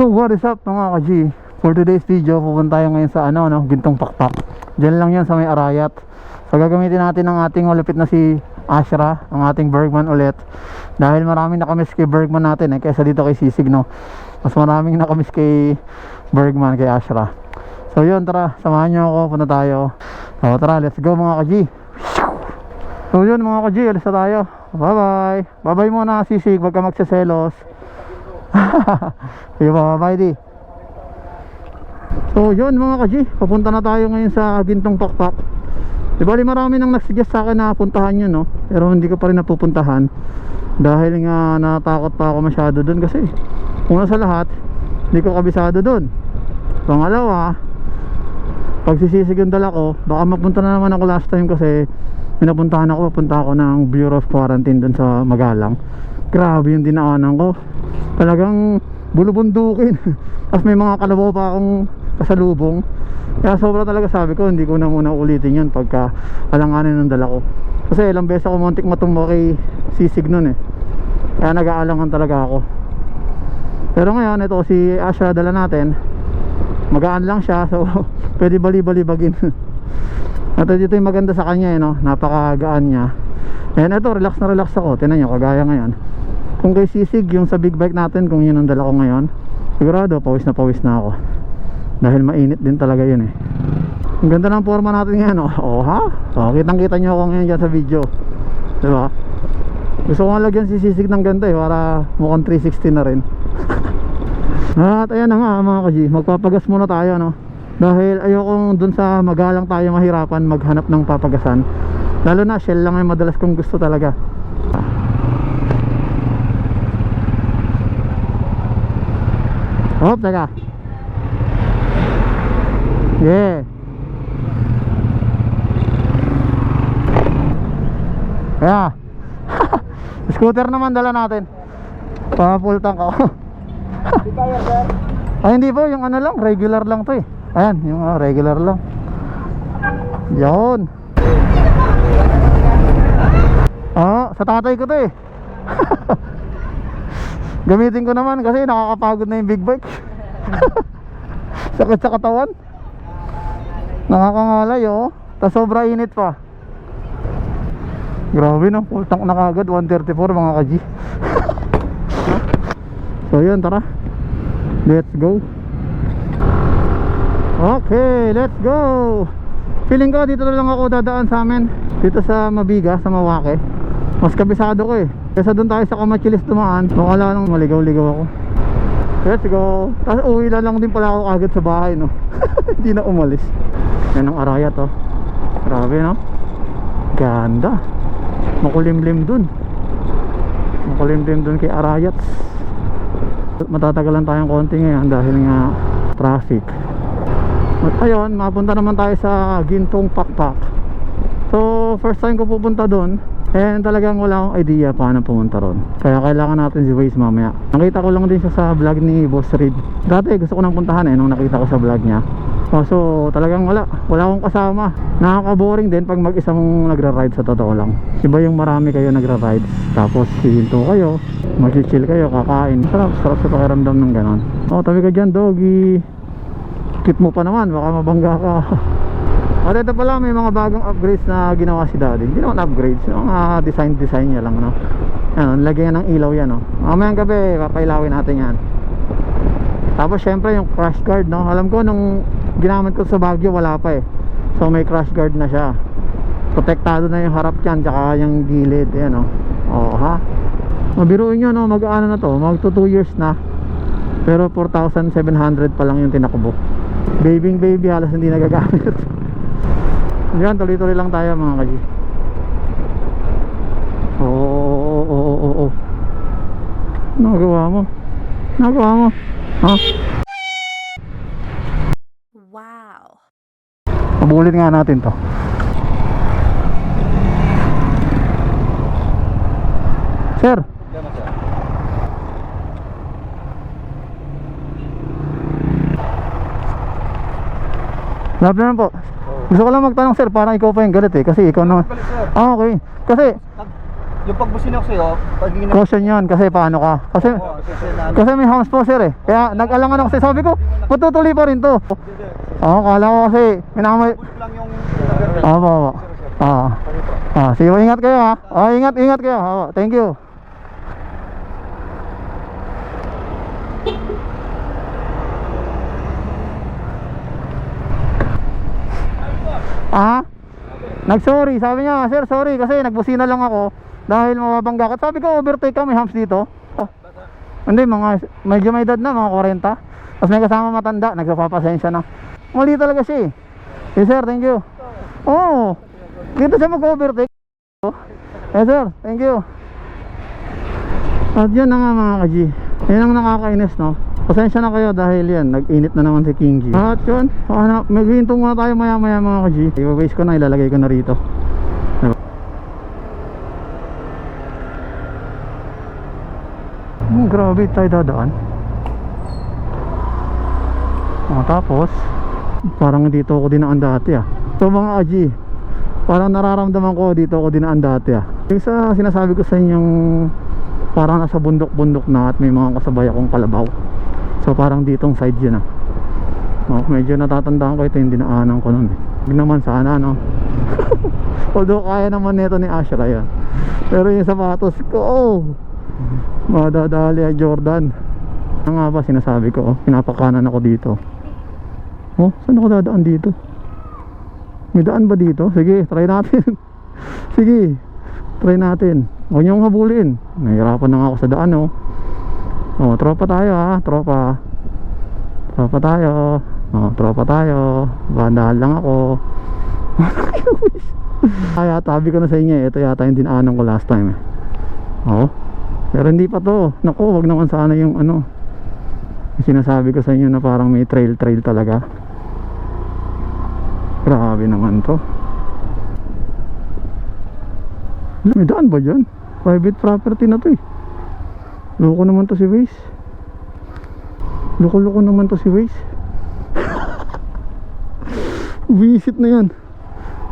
So what is up mga ka-G? For today's video, pupunta tayo ngayon sa Gintong Pakpak. Diyan lang yan sa may Arayat. So gagamitin natin ang ating malupit na si Ashra, ang ating Bergman ulit. Dahil maraming nakamiss kay Bergman natin kaysa dito kay Sisig, no? Mas maraming nakamiss kay Bergman, kay Ashra. So yun, tara, samahan nyo ako, punta tayo. So tara, let's go mga ka-G. So yun mga ka-G, alis na tayo. Bye bye. Bye bye muna Sisig, wag ka magsaselos. Sige pa, bye di. So yun mga ka-G, papunta na tayo ngayon sa Gintong Pakpak. Di bali marami nang nagsuggest sa akin na puntahan yun, no? Pero hindi ko pa rin napupuntahan dahil nga natakot pa ako masyado dun. Kasi una sa lahat, hindi ko kabisado dun. Pangalawa, pag sisisig yung dala ko, baka mapunta na naman ako last time kasi pinapunta ako ng Bureau of Quarantine dun sa Magalang. Grabe yung dinaanan ko, talagang bulubundukin. Tapos may mga kalabaw pa akong kasalubong. Kaya sobra talaga, sabi ko hindi ko na muna ulitin yun pagka alanganin ng dala ko. Kasi ilang beses ako muntik matumba kay Sisig nun kaya nag-aalangan talaga ako. Pero ngayon ito si Asha dala natin, magaan lang siya, so pwede bali-balibagin. At dito yung maganda sa kanya no? Napakagaan niya. And ito, relax na relax ako. Tingnan nyo, kagaya ngayon. Kung kay Sisig, yung sa big bike natin, kung yun ang dala ko ngayon, sigurado pawis na ako. Dahil mainit din talaga yun Ang ganda ng forma natin ngayon, oh ha? Oh, kitang-kita nyo ako ngayon dyan sa video, diba? Gusto ko nga lagyan si Sisig ng ganda para mukhang 360 na rin. At ayan na nga mga ka-G, magpapagas muna tayo, no? Dahil ayokong dun sa Magalang tayo mahirapan maghanap ng papagasan. Lalo na Shell lang ay madalas kong gusto talaga. Hop, teka. Yeah. Kaya scooter naman dala natin. Pa-full tank ako. Ay hindi po, yung lang, regular lang to Ayan, yung regular lang. Yun. Sa tatay ko to gamitin ko naman kasi nakakapagod na yung big bike. Sakit sa katawan, nakakangalay tas sobra init pa. Grabe no, full tank na kagad, 134 mga ka-G. So yun, tara, let's go. Okay, let's go. Feeling ko dito na lang ako dadaan sa amin, dito sa Mabiga, sa Mawake. Mas kabisado ko kaysa doon tayo sa Kamachilis dumaan. Makala nang maligaw-ligaw ako. Let's go. Tapos uwi lang din pala ako agad sa bahay, no? Hindi na umalis. Yan ang Arayat grabe no, ganda. Makulimlim dun kay Arayat. Matatagalan tayong konti ngayon dahil nga traffic. At ayun, mapunta naman tayo sa Gintong Pakpak. So first time ko pupunta doon, and talagang wala akong idea paano pumunta ron. Kaya kailangan natin si Waze mamaya. Nakita ko lang din siya sa vlog ni Boss Reed. Dati gusto ko nang puntahan nung nakita ko sa vlog niya. So talagang wala akong kasama. Nakaka-boring din pag mag-isa mong nagra-ride, sa totoo lang. Iba yung marami kayo nagra-ride, tapos hihinto kayo, mag-chill kayo, kakain. Sarap sa pakiramdam ng ganon. Tabi ka dyan doggy. Kit mo pa naman, baka mabangga ka. At ito pala, may mga bagong upgrades na ginawa si Daddy. Hindi naman upgrades, mga design niya lang, no? Ayan, lagyan ng ilaw yan, no? Mamayang gabi, papailawin natin yan. Tapos syempre yung crash guard, no? Alam ko nung ginamit ko sa Baguio, wala pa So may crash guard na siya. Protektado na yung harap yan, tsaka yung gilid, yan, no? Ha? Mabiruin nyo, no? Mag-ano na to, mag 2 years na. Pero 4,700 pa lang yung tinakbo. Baby, halos hindi nagagamit. Yan, tuloy-tuloy lang tayo mga ka-G. Nagawa mo ha? Wow. Pabulin nga natin to. Sir, labi naman po. Gusto ko lang magtanong sir, parang ikaw pa yung galit kasi ikaw naman. Okay. Kasi yung pagbusina ko sa'yo, pag hindi Caution yun kasi paano ka? Kasi may house po sir eh. Kaya nag-alangan ako kasi sabi ko, patutuloy pa rin to. Oo, kala ko kasi minamay. lang yung Oo. Sige, ingat kayo ha. Ingat kayo. Thank you. Nag-sorry, sabi niya, sir, sorry kasi nagbusina lang ako dahil mababangga ka. Sabi ko, overtake ka, may humps dito. Hindi, medyo may edad na, mga 40. Tapos may kasama matanda, nagpapasensya na. Mali talaga siya eh. Yes sir, thank you. Oo, dito siya mag-overtake. Yes sir, thank you. At yan na nga mga ka-G. Yan ang nakakainis, no? Pasensya na kayo dahil yan, nag-init na naman si King G. At yun, maghihintong muna tayo maya mga ka-G. I-waste ko na, ilalagay ko na rito. Grabe tayo dadaan. Tapos parang dito ako dinaan dati So mga ka-G, parang nararamdaman ko dito ako dinaan dati Yung sa sinasabi ko sa inyong parang nasa bundok-bundok na at may mga kasabay akong kalabaw. So parang ditong side yun medyo natatandaan ko ito yung dinaanan ko nun Hindi naman sana although kaya naman nito ni Ashra yan. Pero yung sapatos ko madadali Jordan. Ano nga ba sinasabi ko pinapakanan ako dito. Saan ako dadaan dito? May daan ba dito? Sige, try natin. Sige, try natin. Huwag niyong habulin. Nahihirapan na nga ako sa daan tropa tayo tropa. Tropa tayo. Tropa tayo. Bandahan lang ako. Kaya tabi ko na sa inyo ito yata yung dinaanan ko last time pero hindi pa to. Naku, wag naman sana yung yung sinasabi ko sa inyo na parang may trail talaga. Grabe naman to. May daan ba dyan? Private property na to Loko naman to si Waze. Loko naman to si Waze. Visit na yan.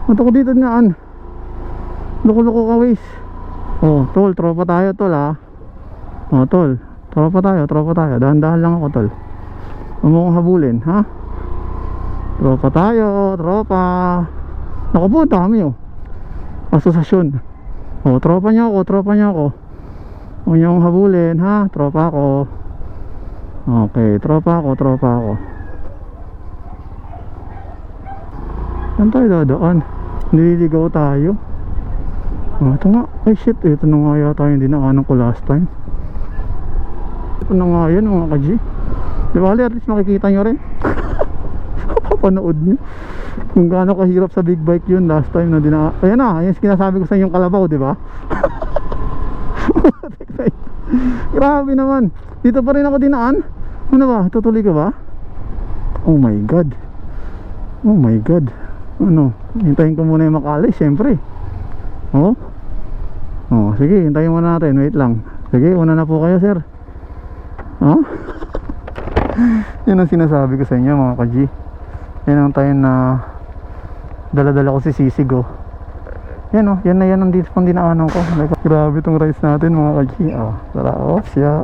Mata ko dito ngaan. Loko ka Waze. Tol, tropa tayo tol tol, tropa tayo. Dahan-dahan lang ako tol. Huwag mo kong habulin Tropa tayo, tropa. Naku po, dami asosasyon. Tropa niya ako. Huwag niyo akong habulin tropa ako. Okay, tropa ako. Saan tayo dadaan? Nililigaw tayo. Ito nga, ay shit, ito na nga yata yung dinaanan ko last time. Ito na nga yan mga ka-G. Di ba at least makikita nyo rin. Papanood nyo kung gaano kahirap sa big bike yun last time na dinaan. Ayan na, yung sinasabi ko sa inyong kalabaw, di ba? Grabe naman. Dito pa rin ako dinaan. Ano ba, tutuloy ka ba? Oh my god. Hintayin ko muna yung makaalis, syempre. Sige, hintayin muna natin. Wait lang. Sige, una na po kayo, sir. Yan ang sinasabi ko sa inyo, mga ka-G. Yan ang tayo na dala-dala ko si Sisig Yan yan na yan ang dito pang dinaanan ko. Grabe tong rides natin, mga ka-G. Tara, siya.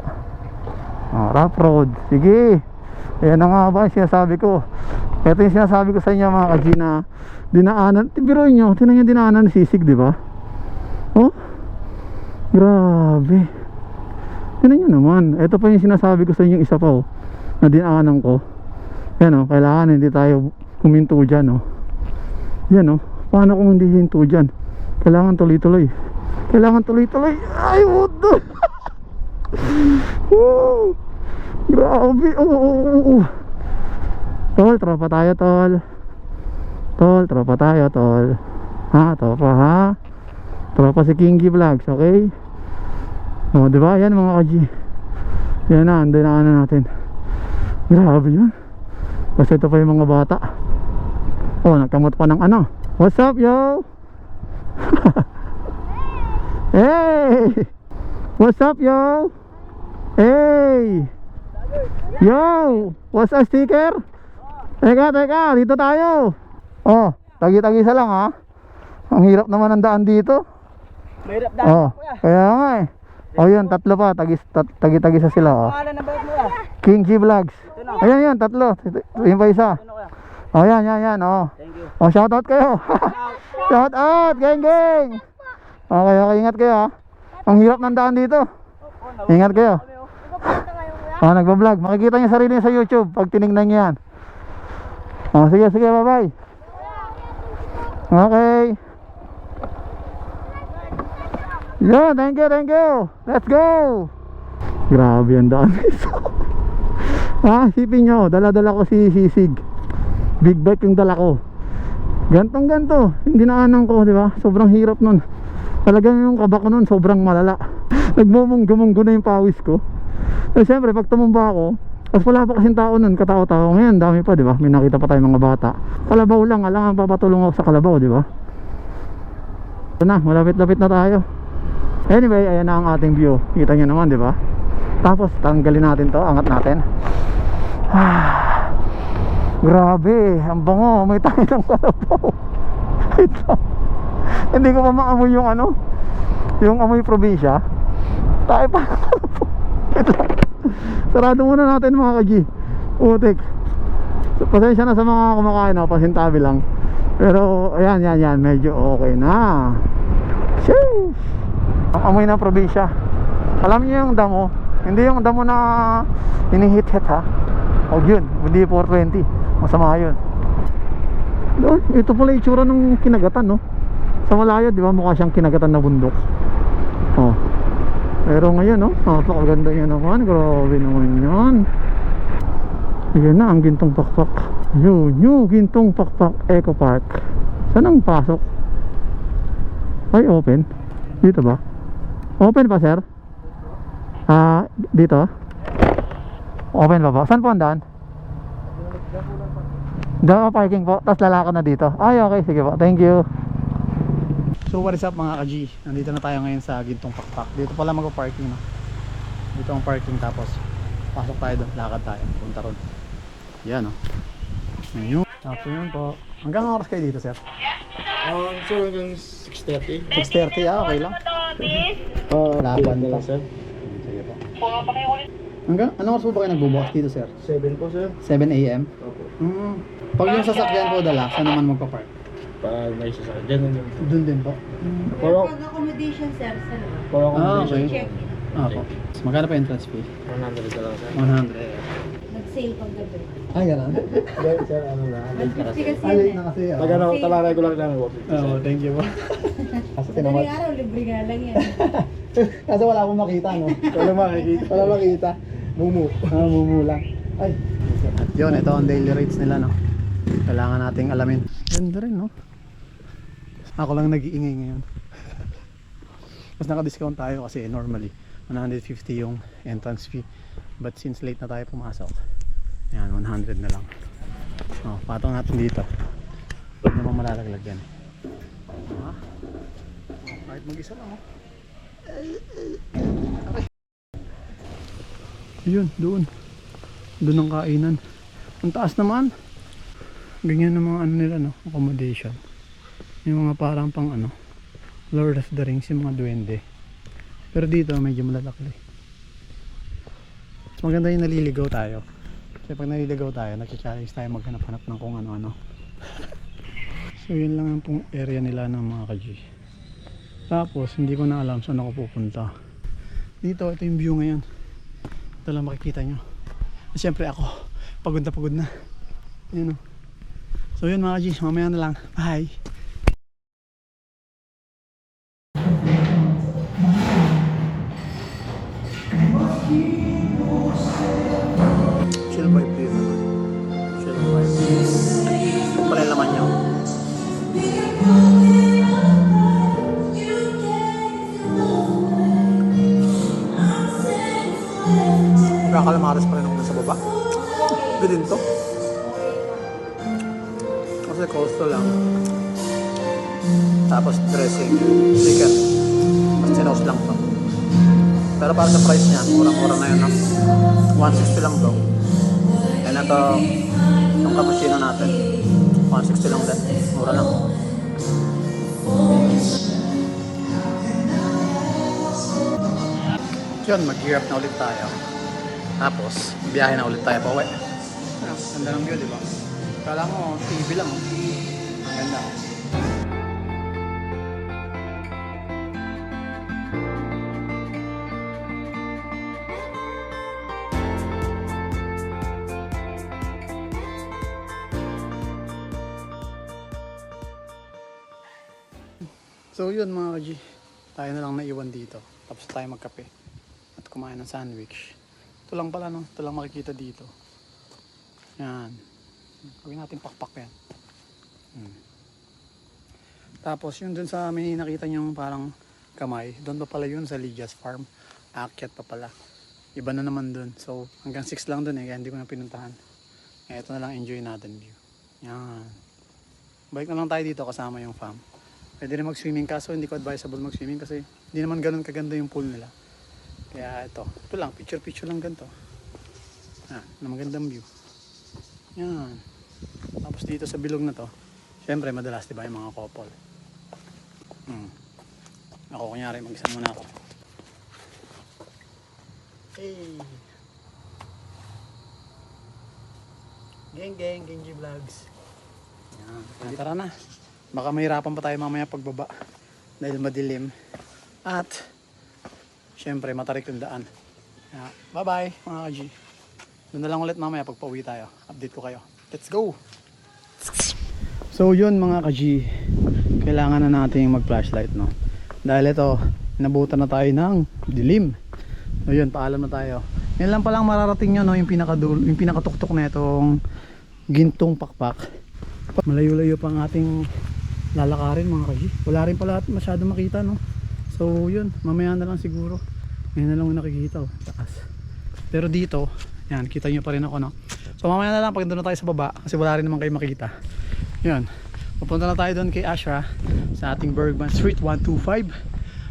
Rough road. Sige. Yan na nga ba yung sinasabi ko. Ito yung sinasabi ko sa inyo, mga ka-G, na dinaanan. Biruin nyo, tinan yung dinaanan ni Sisig, di ba? Grabe. Tinan nyo naman. Ito pa yung sinasabi ko sa inyo isa pa na dinaanan ko. Yan kailangan hindi tayo huminto dyan Yan paano kung hindi hinto dyan? Kailangan tuloy-tuloy. Ay, what the grabe. Tol, tropa tayo tol. Tropa tayo tol. Tropa tropa si King G Vlogs, okay? Diba? Yan mga ka-G. Yan na, anday na natin. Grabe yun. Basta ito pa yung mga bata. Nagkamot pa ng What's up, yo? Hey! What's up, yo? Hey! Yo! What's up, sticker? Teka, dito tayo. Tagi-tagisa lang Ang hirap naman ang daan dito. Mahirap dahil Oh, kuya. kaya nga eh. Oh yun, tatlo pa. Tagi-tagisa sila oh. Pangalan ng bawat mo kuya. King G Vlogs. Ito na. Ayan yan, tatlo. Yung pa isa. Ito na kuya. Oh yan oh. Thank you. Oh, shout out kayo. Shout out, geng. Okay, ingat kayo ha. Ang hirap ng daan dito. Ingat kayo. Oh, nagba-vlog. Makikita niyo sarili niyo sa YouTube pag tinignan niyo yan. Oh, sige, bye-bye. Okay. Yo, thank you. Let's go. Grabe ang daan dito. Sipin nyo, dala-dala ko si Sisig. Big bike yung dala ko. Gantong-ganto, hindi naanan ko, di ba? Sobrang hirap nun. Talagang yung kaba ko nun, sobrang malala. Nagmumunggo-munggo na yung pawis ko. Eh, siyempre, pag tumumba ako, tapos wala pa kasing tao nun, katao-tao. Ngayon, dami pa, di ba? May nakita pa tayong mga bata. Kalabaw lang, alangan papatulong ako sa kalabaw, di ba? Ito na, malapit-lapit na tayo. Anyway, ayan na ang ating view. Kita nyo naman, di ba? Tapos, tanggalin natin to, angat natin. Grabe, ang bango, may tayo ng kalabaw. Ito. Hindi ko pa maamoy yung ano, yung amoy probinsya. Tayo pa. Sarado muna natin mga ka-G. Utik. So, pasensya na sa mga kumakain, pasintabi lang. Pero ayan, medyo okay na. Sheesh. Ang amoy ng probinsya. Alam niyo yung damo, hindi yung damo na hinihit-hit ha. O yun, hindi 420. Masama yun. Ito pala itsura ng kinagatan, no? Sa malayo, di ba, mukha siyang kinagatan na bundok. Oh. Pero ngayon, no, napakaganda niya naman. Grabe naman yan. Ayan na ang Gintong Pakpak. New Gintong Pakpak Eco Park. Saan ang pasok? Ay, open. Dito ba? Open pa, sir? Dito? Open pa ba? Saan po ang daan? Daan parking po, tapos lalakad na dito. Ay, okay, sige po, thank you. So what is up mga ka-G? Nandito na tayo ngayon sa Gintong Pakpak. Dito pala mag-parking, no? Dito ang parking, tapos pasok tayo doon, lakad tayo, punta ron. Yan, no? Ayun. Tapos yun po. Hanggang oras kayo dito, sir? So hanggang 6:30. 6:30, okay lang. Laban na lang, sir. Sige po. Hanggang, anong oras po ba kayo nagbubukas dito, sir? 7 po, sir. 7 AM? Opo. Pag yung sasakyan po dala, saan naman magpa-park? Pag may sasakyan, dyan na lang. Doon din po. Pag accommodation, sir, sa loob. For accommodation. Okay. Check-in. Po. Magkano pa entrance fee? 100 na lang, sir. 100. Nag-sale pag gabi. Ah, gano'n? Dahil, sir, ano na. Nag-50 kasi Alay yun na eh. kasi. Taga talaray ko lang ng work. Oo, thank you po. Kasi Madaling tinamad. araw, libre nga lang yan. Kasi wala akong makita, no? Wala makikita. Wala makita. Mumu. Mumulang. Ay. At yun, ito ang daily rates nila, no? Kailangan nating alamin. Ganda rin, no? Ako lang nag-iingay ngayon. Mas naka-discount tayo kasi normally 150 yung entrance fee. But since late na tayo pumasok, yan, 100 na lang. Oh, patong natin dito. Hindi naman malalaglag yan. Ah, kahit mag-isa lang, oh. Yun, doon ang kainan. Ang taas naman. Ganyan ng mga ano nila, no, accommodation. Yung mga parang pang ano, Lord of the Rings, yung mga duwende. Pero dito medyo malalaki. Mas maganda yung naliligaw tayo. Kasi pag naliligaw tayo, nag-challenge tayo maghanap-hanap ng kung ano-ano. So yun lang ang pong area nila ng mga ka-G. Tapos hindi ko na alam saan ako pupunta. Dito, ito yung view ngayon. Ito lang makikita nyo. At syempre ako, pagod na. Yun o. So yun mga G, mamaya na lang. Bye! Chill vibe dito. Chill vibe. Ito pala yung laman nyo. Kakalamares pa rin ako nasa baba. Good din to. Kasi coastal lang. Tapos dressing, chicken. Tapos sinos lang to. Pero para sa price niya, murang-mura na yun, no? 160 lang to. And ito, yung cappuccino natin, 160 lang din. Mura lang. Yun, mag-gear up na ulit tayo. Tapos, biyahe na ulit tayo pa uwi. Ganda ng view, di ba? Kala mo, TV lang. Ang ganda. So yun mga G, tayo na lang naiwan dito. Tapos tayo magkape at kumain ng sandwich. Ito lang pala no, ito lang makikita dito. Yan. Gawin natin pakpak yan. Tapos yun dun sa may nakita nyo parang kamay, doon pa pala yun sa Lydia's Farm. Aakyat pa pala. Iba na naman dun. So hanggang 6 lang dun kaya hindi ko na pinuntahan. Kaya ito na lang, enjoy natin view. Yan. Balik na lang tayo dito kasama yung fam. Pwede rin mag-swimming kaso hindi ko advisable mag-swimming kasi hindi naman ganun kaganda yung pool nila. Kaya ito lang, picture lang ganito. Na magandang view. Yan. Tapos dito sa bilog na to, syempre madalas diba yung mga couple. Ako kunyari, mag-isa muna ako. Hey! Geng G Vlogs. Yan. Tara na. Baka mahirapan pa tayo mamaya pagbaba dahil madilim at syempre matarik yung daan. Bye bye mga ka-G. Doon na lang ulit mamaya pag pauwi tayo. Update ko kayo. Let's go! So yun mga ka-G, kailangan na natin mag flashlight no, dahil ito nabutan na tayo ng dilim. So yun, paalam na tayo. Yan lang palang mararating nyo no, yung pinakatuktok na itong Gintong Pakpak. Malayo-layo pa ang ating lalakarin mga ka-G. Wala rin pala masyado makita no. So yun, mamaya na lang siguro. Ngayon na lang nakikita taas. Pero dito, yan, kita nyo pa rin ako no. So mamaya na lang pag doon na tayo sa baba kasi wala rin naman kayo makita. Yun, pupunta na tayo doon kay Ashra sa ating Bergman Street 125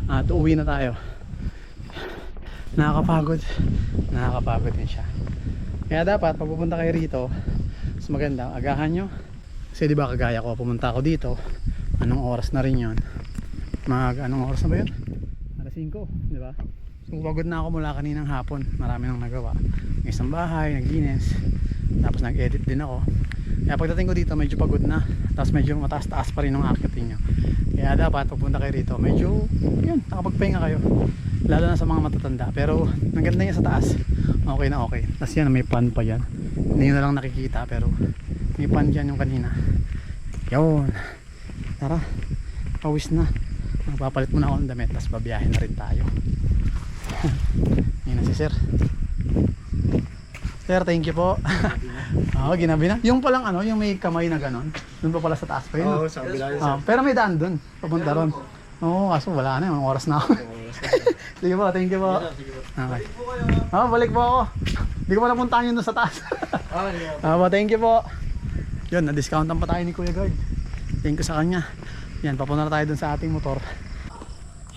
at uuwi na tayo. Nakakapagod din siya. Kaya dapat pag pupunta kayo rito, mas maganda agahan nyo. Kasi diba kagaya ko, pumunta ako dito, anong oras na rin yun? Anong oras na ba yun? Alas 5, diba? So pagod na ako mula kaninang hapon, marami nang nagawa. Ng isang bahay, naglinis, tapos nag-edit din ako. Kaya pagdating ko dito medyo pagod na, tapos medyo mataas-taas pa rin ang akitin nyo. Kaya dapat pagpunta kayo rito, medyo yun, nakapagpahinga kayo. Lalo na sa mga matatanda. Pero ang ganda niya sa taas, okay na okay. Tapos yan, may pan pa yan. Hindi nyo na lang nakikita pero may pan dyan yung kanina. Yun, tara, pawis na. Magpapalit muna ako ng damit, tapos babiyahin na rin tayo. Yun na si sir. Sir, thank you po. Oo, ginabi na. Yung palang ano, yung may kamay na ganon, dun pa pala sa taas pa yun. Oo, sa kabila yun. Pero may daan dun, papunta ron. Oo, kaso wala na, yung oras na ako. Sige po, thank you po. Okay. Balik po ako. Hindi ko pala puntahan yun dun sa taas. Thank you po. Yun, na-discountan pa tayo ni Kuya Guard. Thank you sa kanya. Yan, papunta na tayo dun sa ating motor.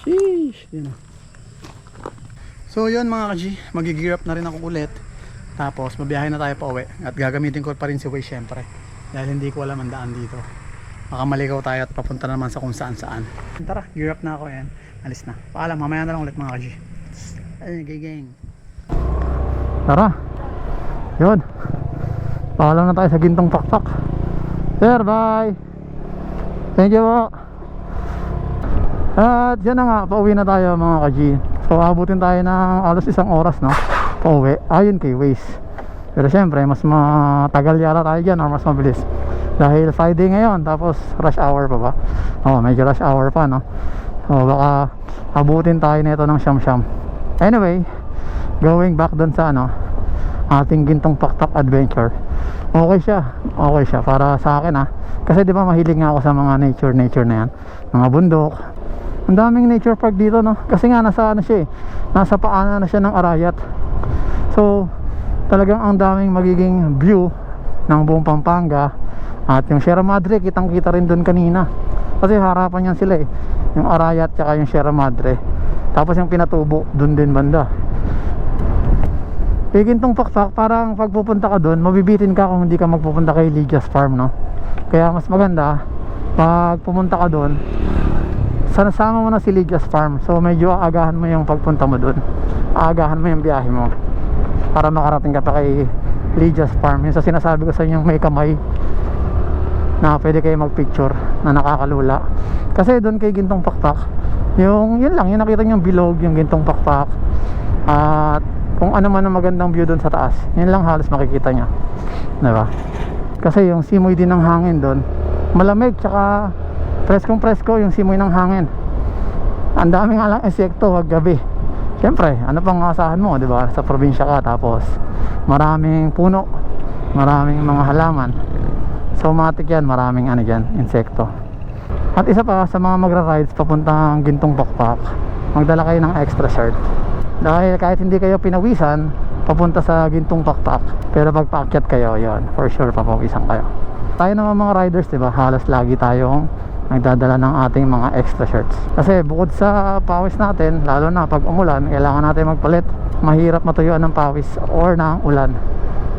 Sheesh, yun. So yun mga ka-G, mag-gear up na rin ako ulit. Tapos mabiyahe na tayo pa uwi. At gagamitin ko pa rin si Waze syempre. Dahil hindi ko alam ang daan dito. Baka maligaw tayo at papunta naman sa kung saan saan. Tara, gear up na ako yan. Alis na. Paalam, mamaya na lang ulit mga ka-G. Ay, gang. Tara. Yun. Paalam na tayo sa Gintong Pakpak. Sir, bye. Thank you po. At yan na nga, pauwi na tayo mga ka-G. So abutin tayo ng alos 1 oras no, pauwi, ayun kay Waze. Pero syempre mas matagal yata tayo dyan or mas mabilis dahil Friday ngayon, tapos rush hour pa ba? Medyo rush hour pa no. So baka abutin tayo nito ng siyam-siyam. Anyway, going back dun sa ano, ating Gintong Pakpak adventure. Okay siya para sa akin kasi di ba mahilig nga ako sa mga nature na yan, mga bundok. Ang daming nature park dito no, kasi nga nasa ano siya nasa paanan na siya ng Arayat. So talagang ang daming magiging view ng buong Pampanga. At yung Sierra Madre kitang kita rin doon kanina kasi harapan yan sila yung Arayat tsaka yung Sierra Madre. Tapos yung Pinatubo doon din banda. Gintong Pakpak, parang pagpupunta ka doon mabibitin ka kung hindi ka magpupunta kay Lydia's Farm no. Kaya mas maganda pag pumunta ka doon, sama mo na si Lydia's Farm. So medyo aagahan mo yung pagpunta mo doon. aagahan mo yung biyahe mo para makarating ka pa kay Lydia's Farm. Yung sa sinasabi ko sa inyong may kamay na pwede kayo magpicture na nakakalula. Kasi doon kay Gintong Pakpak, yun lang, yung nakita nyo bilog, yung Gintong Pakpak, at kung ano man ang magandang view doon sa taas, yun lang halos makikita nya, diba? Kasi yung simoy din ng hangin doon malamig, tsaka preskong presko yung simoy ng hangin. Ang dami nga lang insekto wag gabi. Siyempre, ano pang asahan mo, diba? Sa probinsya ka, tapos maraming puno, maraming mga halaman, so automatic yan, maraming ano dyan, insekto. At isa pa, sa mga magra-rides papuntang Gintong Pakpak, magdala kayo ng extra shirt. Dahil kahit hindi kayo pinawisan papunta sa Gintong Pakpak, pero pag paakyat kayo, yon for sure papawisan kayo. Tayo naman mga riders, diba, halos lagi tayong nagdadala ng ating mga extra shirts. Kasi bukod sa pawis natin, lalo na pag umulan, kailangan natin magpalit. Mahirap matuyuan ng pawis or ng ulan,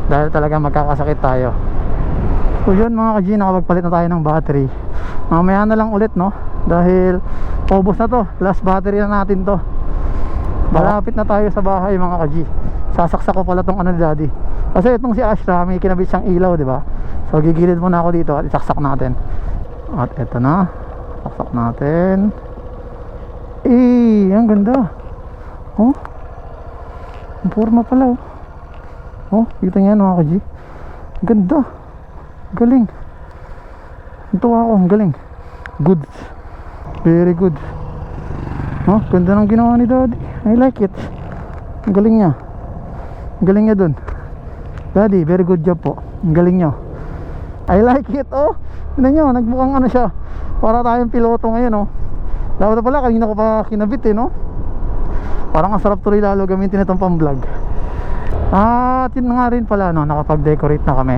dahil talaga magkakasakit tayo. So yun mga ka-G, nakapagpalit na tayo ng battery. Mamaya na lang ulit, no? Dahil ubos na to, last battery na natin to. Malapit na tayo sa bahay mga ka-G. Sasaksak ko pala tong ano ni Daddy, kasi itong si Ashra may kinabit siyang ilaw, diba? So gigilid muna ako dito at isaksak natin. At eto na, saksak natin. Ang ganda. Oh, ang forma pala, oh. Oh, kita nyo yan mga ka-G, ganda, galing. Ito ako, ang galing. Good, very good. Oh, ganda ng ginawa ni Daddy, I like it. Ang galing niya, ang galing niya dun. Daddy, very good job po, ang galing nyo, I like it. Oh, tignan nyo, nagmukhang ano siya, para tayong piloto ngayon, oh. Dapat pala, kanina ko pa kinabit, no? Parang ang sarap tuloy lalo gamitin itong pang vlog. At yun nga rin pala, no, nakapag-decorate na kami.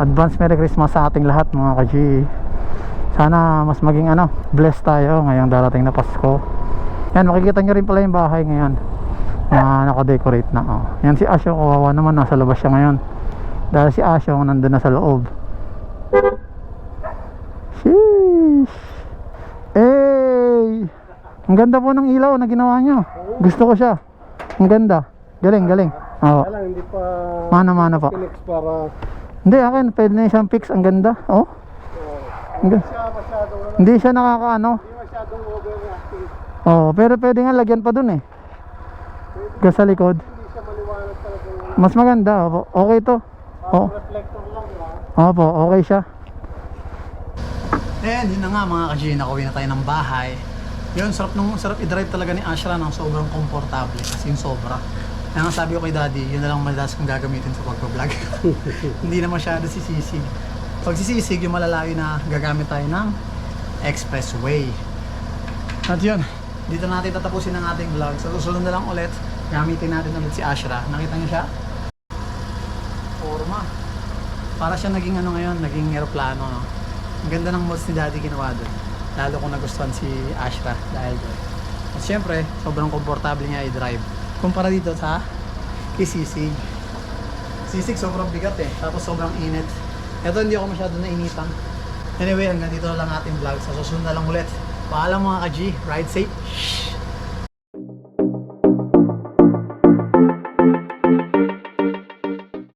Advance Merry Christmas sa ating lahat mga ka-G. Sana mas maging blessed tayo ngayong darating na Pasko. Yan, makikita nyo rin pala yung bahay ngayon na naka-decorate na, oh. Yan si Asyo, kawawa naman, nasa labas siya ngayon. Dahil si Asyo nandun na sa loob. Sheesh. Ang ganda po ng ilaw na ginawa nyo. Gusto ko siya. Ang ganda. Galing, galing. Oo. Kaya lang, hindi pa Mana-mana pa. Phoenix para Hindi, akin, pwede na siyang fix. Ang ganda. Oh. Ang ganda. siya masyadong Hindi siya nakakaano. hindi masyadong overreacting. Oh, pero pwede nga lagyan pa dun eh. Ga sa likod. Hindi siya maliwanag talaga. Mas maganda. Opo. Okay to. Oh. Reflector lang, di ba? Opo, okay siya. And yun na nga mga ka-G, nakauwi na tayo ng bahay. Yun, sarap i-drive talaga ni Ashra ng sobrang komportable. Kasi yung sobra. Kaya nga sabi ko kay Daddy, yun na lang madalas kong gagamitin sa pagpa-vlog. Hindi na masyado sisisig. Pag sisisig, yung malalayo na gagamit tayo ng expressway. At yun, dito natin tatapusin ang ating vlog. Sa susunod na lang ulit, gamitin natin ulit si Ashra. Nakita niyo siya? Forma. Para siya naging ngayon, naging aeroplano, no? Ang ganda ng mods ni Daddy ginawa doon. Lalo kung nagustuhan si Ashra dahil doon. At syempre, sobrang komportable niya i-drive. Kumpara dito sa Sisig. Sisig sobrang bigat eh, tapos sobrang init. Ito hindi ako masyado nainitan. Anyway, hanggang dito lang ating vlog. Sa susunod na lang ulit. Paalam mga ka-G, ride safe.